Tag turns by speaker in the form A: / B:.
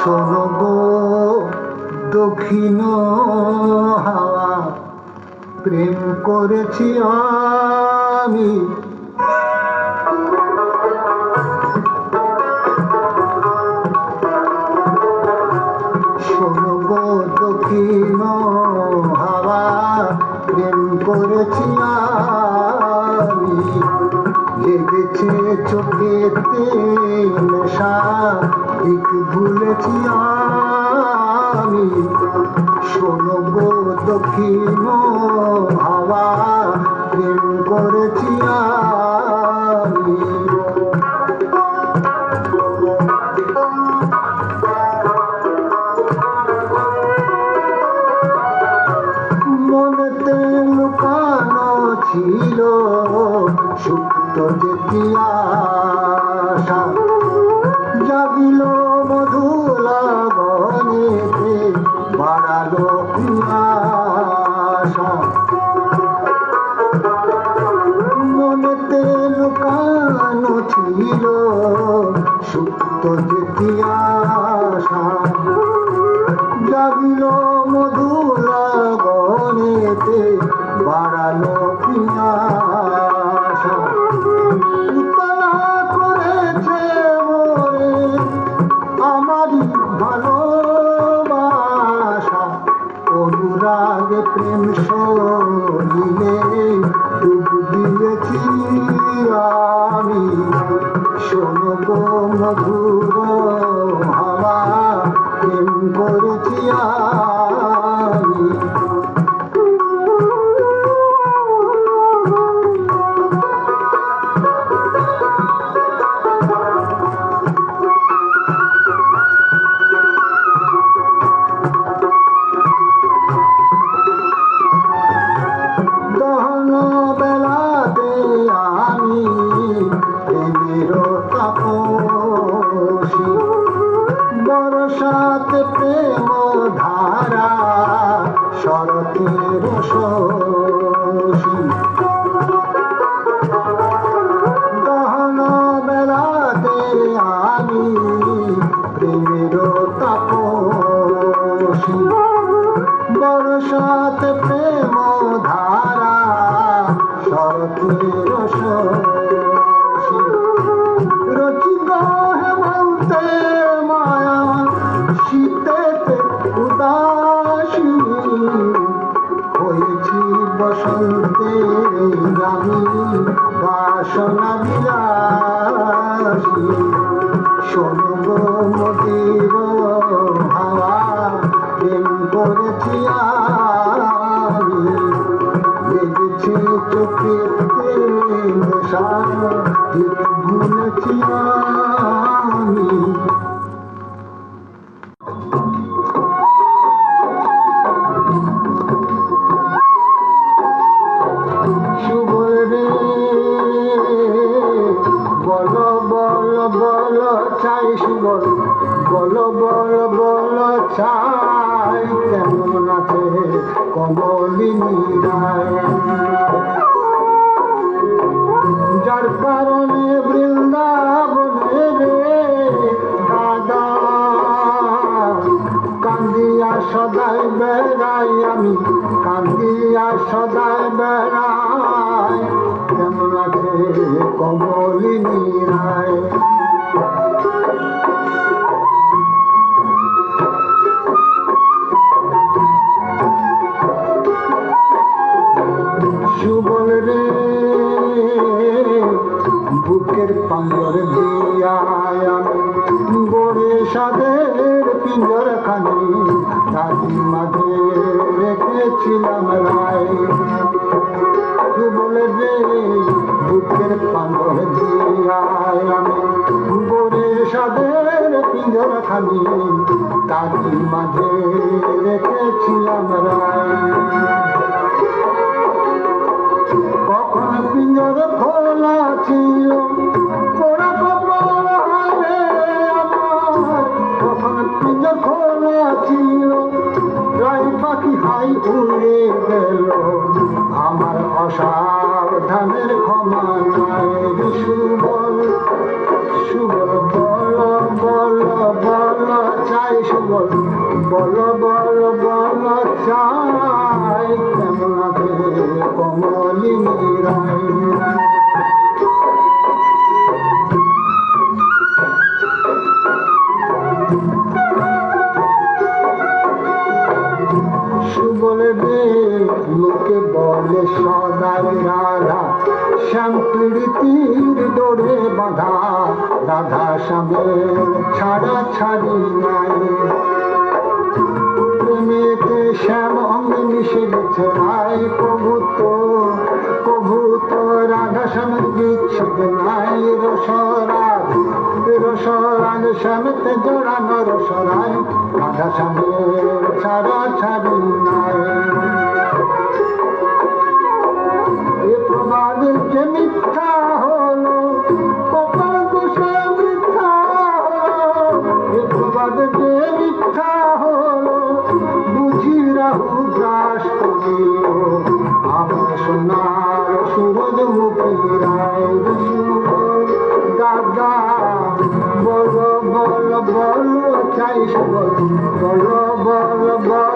A: শোনো গো দক্ষিণ হাওয়া, প্রেম করেছি আমি। শোনো গো দক্ষিণ হাওয়া, প্রেম করেছি আমি। লেগেছে চোখেতে নেশা, দিক ভুলেছি আমি। শোনো গো দক্ষিণ হাওয়া, প্রেম করেছি আমি। মনেতে লুকানো ছিল সুপ্ত যে আশা, জাগিল মধুর বনেতে, বাড়ালো আশা। মনেতে লুকানো ছিল সুপ্ত যে আশা, জাগিল মধুর বনেতে, বাড়ালো আশা। উতলা করেছে মোরে আমারই ভালোবাসা, অনুরাগে প্রেম সলিলে ডুব দিয়েছি আমি। শোনো গো মধুর হাওয়া, প্রেম করেছি আমি। বরসাতে প্রেম ধারা, শরতের শশী। দহন বেলাতে আমি প্রেমের তাপসী। বরসাতে প্রেম ধারা, শরতের শশী। রচিত হেমন্তে মায়া, শীতেতে উদাসী, হয়েছি বসন্তে আমি বাসনা বিলাসী। শোনো গো মধুর হাওয়া, প্রেম করেছি আমি। লেগেছে চোখেতে নেশা, দিক ভুলেছি আমি। বলো বলো বলো চাই সুবল, বলো বলো বলো চাই, কেমন আছে কমলিনী রায়। যার কারণে বৃন্দাবনে রে দাদা, কান্দিয়া সদাই বেড়াই আমি, কান্দিয়া সদাই বেড়াই, কেমন আছে কমলিনী রায়। সুবল রে বুকের পাঞ্জর দিয়া আমি, গড়ে সাদের পিঞ্জর খানি, রাজি মাঝে রেখেছিলাম রায়। সুবল রে বুকের পাঞ্জর দিয়া আমি, গড়ে সাদের পিঞ্জর খানি, রাজি মাঝে রেখেছিলাম রায়। কখন পিঞ্জর খোলা ছিল পোড়া কপাল হারে আমার, কখন পিঞ্জর খোলা ছিল রাই পাখি হাই উড়ে গেল আমার। অসাবধানের ক্ষমা নাই। সুবল সুবল বল বল বল চাই শ্যাম প্রীতির ডোরে বাঁধা রাধা শ্যামের ছাড়া ছাড়ি নাই প্রেমেতে শ্যাম অঙ্গ মিশে গেছে নাই প্রভু তো রাধা শ্যামের বিচ্ছেদ নাই রসরাগ শ্যামেতে জোড়ানো রসরাই রাধা শ্যামের ছাড়া ছাড়ি নাই এ প্রবাদের যে মিথ্যা হলো কপাল দোষে মিথ্যা হলো এ প্রবাদের যে মিথ্যা হলো বুঝি রাহু গ্রাস করিল আমার সোনার সূরজমুখী রায় দাদা বলো বলো বলো চাই বলো বলো বলো